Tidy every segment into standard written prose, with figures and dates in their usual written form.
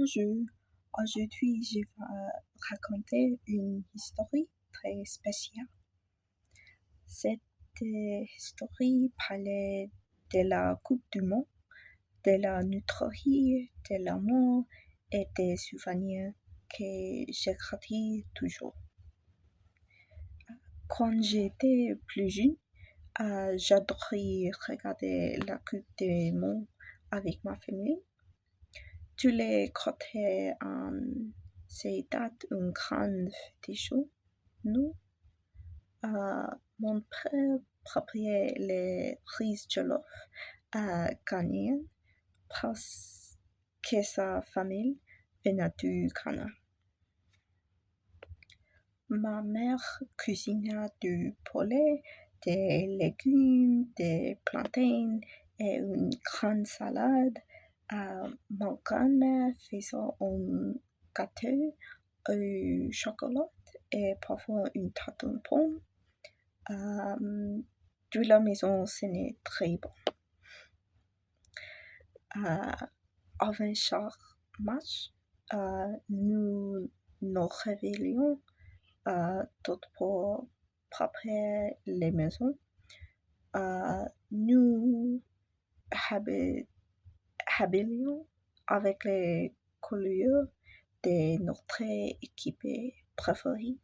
Bonjour, aujourd'hui je vais raconter une histoire très spéciale. Cette histoire parlait de la Coupe du Monde, de la nutrie, de l'amour et des souvenirs que je gardais toujours. Quand j'étais plus jeune, j'adorais regarder la Coupe du Monde avec ma famille. Tous les côtés c'était une grande fête chaude. Nous, mon père préparait les riz jollof ghanéens parce que sa famille venait du Ghana. Ma mère cuisinait du poulet, des légumes, des plantains et une grande salade. Ma grand-mère faisait un gâteau au chocolat et parfois une tarte aux pommes. De la maison, ce n'est très bon. Avant chaque match, nous nous réveillions toutes pour préparer les maisons. Nous habillions avec les couleurs de notre équipe préférée.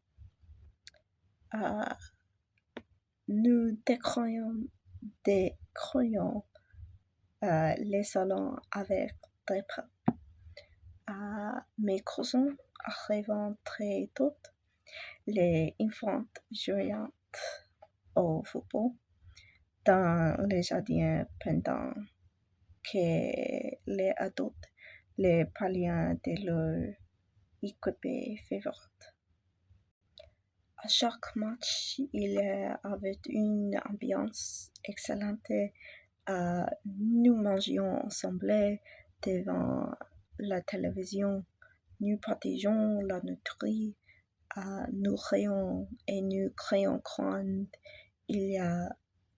Nous décorions les salons avec des prêts. Mes cousins arrivant très tôt, les enfants jouant au football dans les jardins pendant que les adultes les parlaient de leur équipe favorite. À chaque match, il y avait une ambiance excellente. Nous mangions ensemble devant la télévision. Nous partageons la nourriture. Nous rions et nous crions quand il y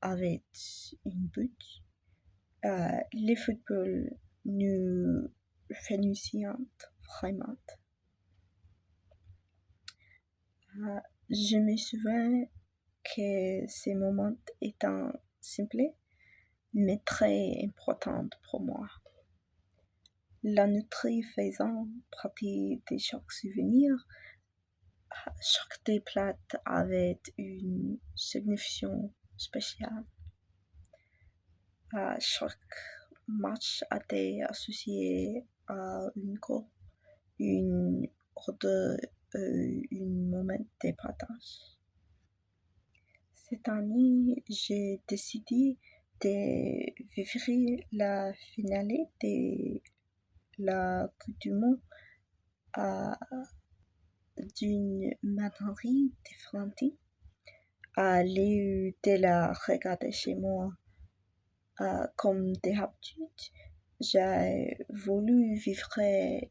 avait une but. Le football nous fascinait vraiment. Je me souviens que ces moments étaient simples, mais très importants pour moi. La nutrie faisant partie de chaque souvenir, chaque des plats avait une signification spéciale. Chaque match était associé à une goal, une odeur, un moment de partage. Cette année, j'ai décidé de vivre la finale de la Coupe du Monde d'une manière différente. Au lieu de la regarder chez moi comme d'habitude, j'ai voulu vivre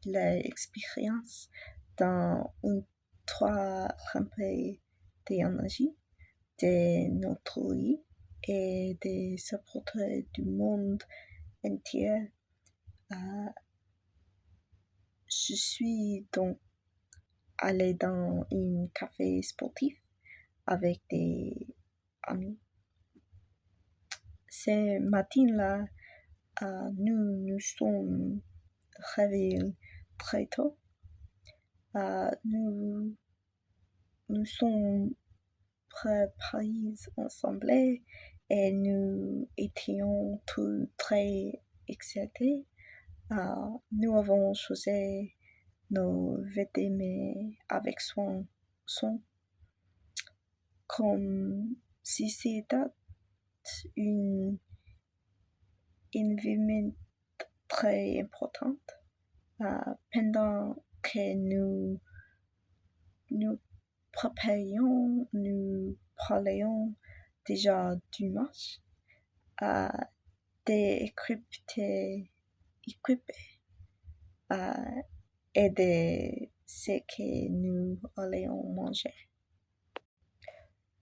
l'expérience dans une toile remplie d'énergie, de notre vie et de supporter du monde entier. Je suis donc allée dans un café sportif avec des amis. Ce matin-là, nous nous sommes réveillés très tôt. Nous nous sommes préparés ensemble et nous étions tous très excités. Nous avons choisi nos vêtements avec soin, comme si c'était un événement très important. Pendant que nous préparions, nous parlions déjà du match, des équipes et de ce que nous allions manger.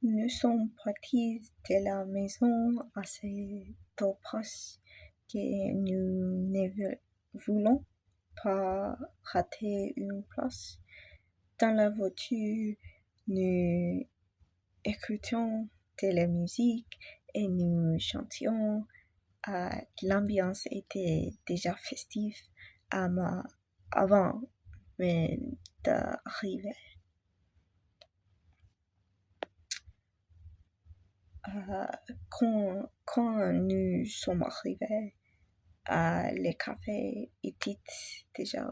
Nous sommes partis de la maison assez tôt parce que nous ne voulons pas rater une place. Dans la voiture, nous écoutions de la musique et nous chantions. L'ambiance était déjà festive avant même d'arriver. Quand nous sommes arrivés, le café était déjà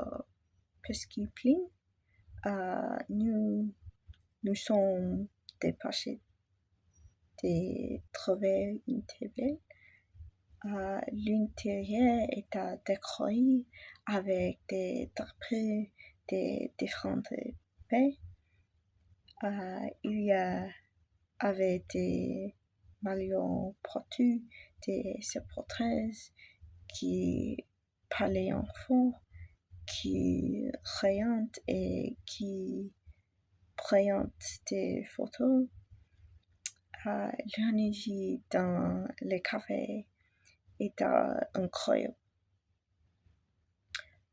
presque plein. Nous sommes dépêchés de trouver une table. L'intérieur était décoré avec des drapeaux de différents pays. Il y avait des maillots partout, des supporters qui parlaient en fond, qui riaient et qui prenaient des photos. L'énergie dans le café était incroyable.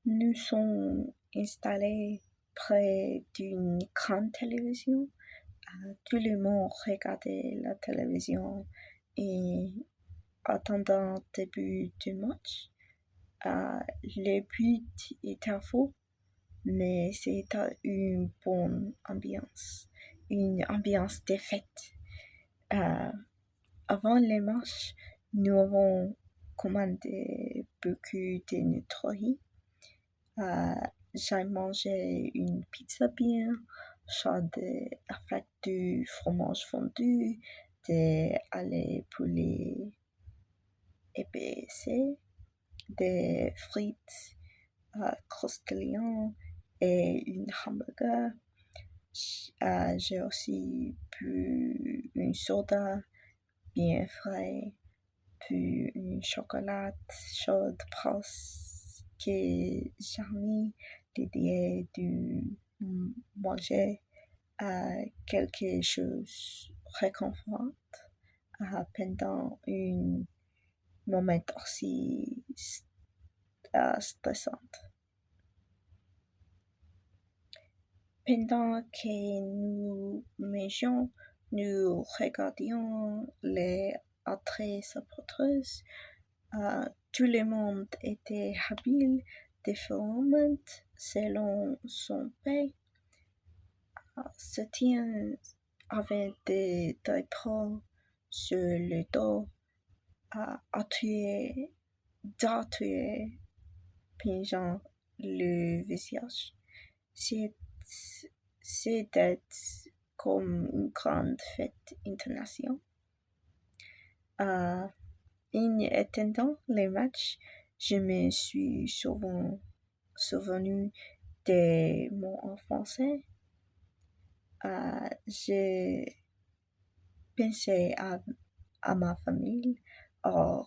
Nous sommes installés près d'une grande télévision. Tout le monde regardait la télévision et attendant le début du match. Le but était faux, mais c'était une bonne ambiance, une ambiance de fête. Avant le match, nous avons commandé beaucoup de nutri. J'ai mangé une pizza bien chaude avec du fromage fondu, des ailes poulet épicé, des frites croustillantes et une hamburger. J'ai aussi bu une soda bien frais, puis une chocolat chaude parce que j'ai mis l'idée de manger quelque chose réconfortant pendant un moment aussi stressant. Pendant que nous mangions, nous regardions les autres supporters. Tout le monde était habile différemment selon son pays. Certains avaient des drapeaux sur le dos, tatoués pingeant le visage. C'était comme une grande fête internationale. En attendant les matchs, je me suis souvenu de mon enfance. J'ai pensé à ma famille, au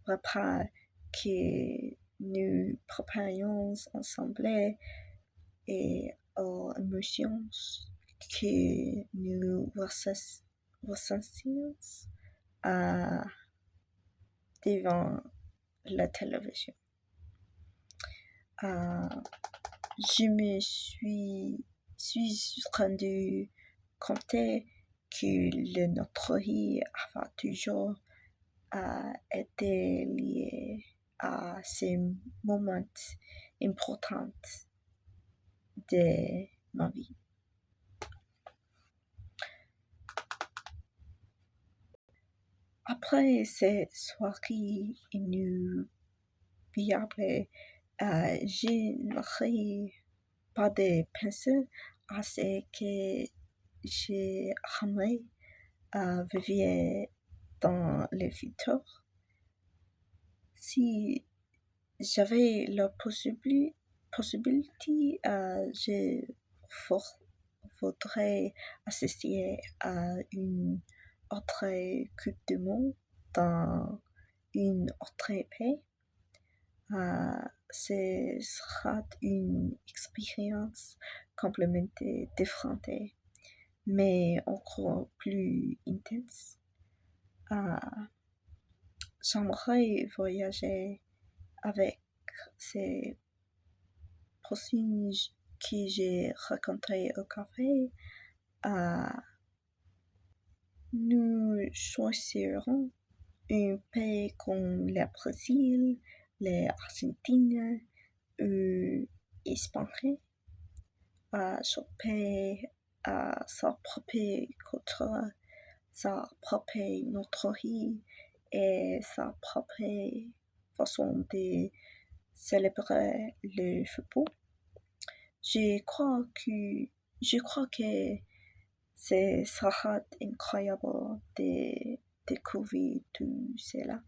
repas que nous préparions ensemble et aux émotions que nous ressentions devant la télévision. Je me suis rendu compte que le notre vie avait toujours été lié à ces moments importants de ma vie. Après ces soirées inoubliables, je n'aurais pas de penser à ce que j'aimerais vivre dans le futur. Si j'avais la possibilité, je voudrais assister à une autre Coupe du Monde dans un autre pays. Ce sera une expérience complètement différente, mais encore plus intense. J'aimerais voyager avec ces personnes que j'ai rencontrées au café, nous choisirons un pays comme le Brésil, l'Argentine ou l'Espagne. Chaque pays a sa propre culture, sa propre notoriété et sa propre façon de célébrer le football. Je crois que ce sera incroyable de découvrir tout cela.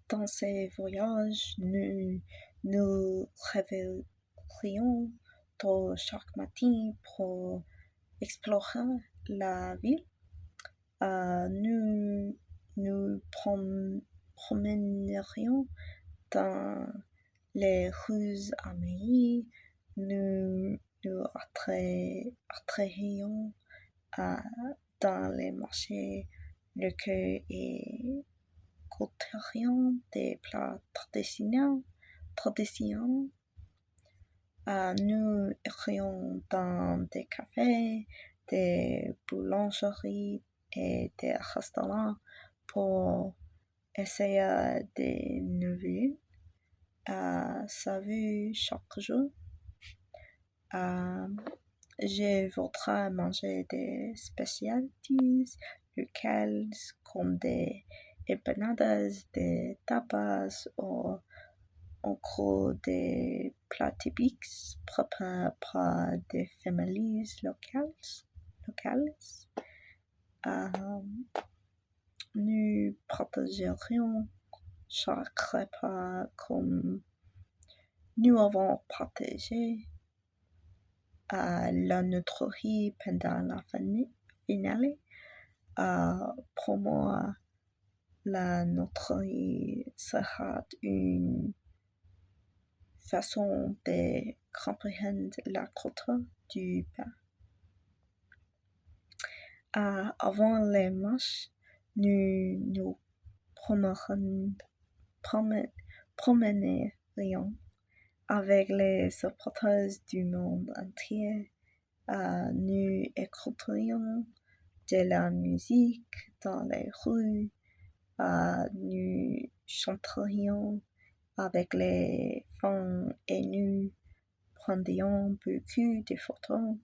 Dans ces voyages, nous nous réveillerions tôt chaque matin pour explorer la ville. Nous nous promènerions dans les rues amies, nous nous attrairions dans les marchés locaux et goûterions des plats traditionnels. Nous irions dans des cafés, des boulangeries et des restaurants pour essayer des nouvelles saveurs chaque jour. Je voudrais manger des spécialités locales comme des empanadas, des tapas ou encore des plats typiques préparés par des familles locales. Nous partagerions chaque repas comme nous avons partagé la notoriété pendant la finale. Pour moi, la notoriété sera une façon de comprendre la culture du pays. Avant les matchs, nous nous promènerions avec les supporters du monde entier. Nous écouterions de la musique dans les rues. Nous chanterions avec les fans et nous prendrions beaucoup de photos.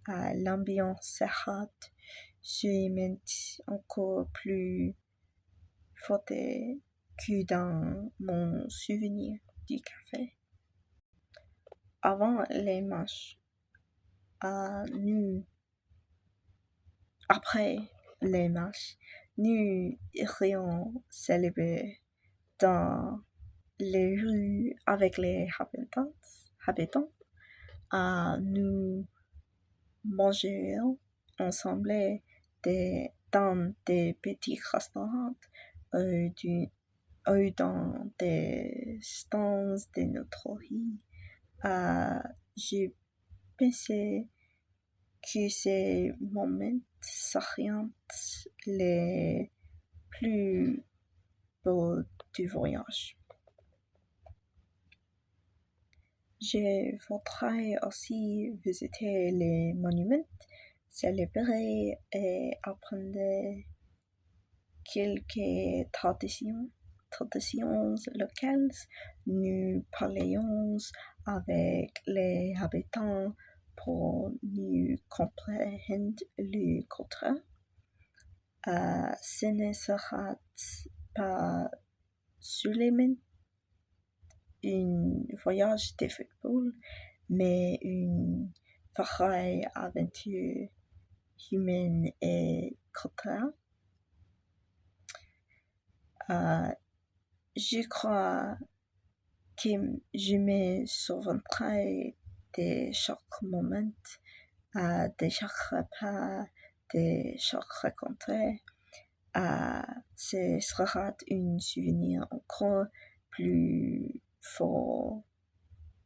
L'ambiance sera sûrement encore plus forte que dans mon souvenir du café. Avant les matchs, après les matchs, nous irions célébrer dans les rues avec les habitants. Nous mangerions ensemble dans des petits restaurants ou dans des stands de notre vie. Je pensais que ces moments seraient les plus beaux du voyage. Je voudrais aussi visiter les monuments, célébrer et apprendre quelques traditions locales. Nous parlions avec les habitants pour mieux comprendre le culture. Ce ne sera pas seulement un voyage de football, mais une vraie aventure humaine et culturelle. Je crois que je me souviendrai de chaque moment, de chaque repas, de chaque rencontre. Ce sera un souvenir encore plus fort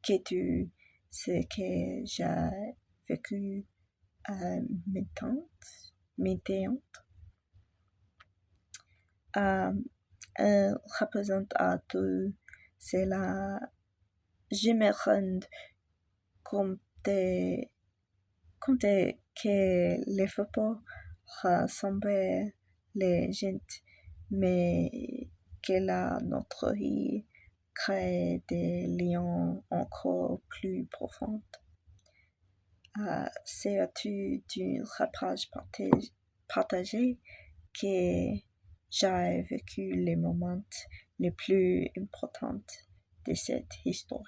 que tout ce que j'ai vécu maintenant. euh, représente à tout. C'est la je me rends compte, compte que les faut rassembler les gens, mais que la notre vie crée des liens encore plus profonds. C'est à tu d'une rapproche partagée que j'ai vécu les moments les plus importants de cette histoire.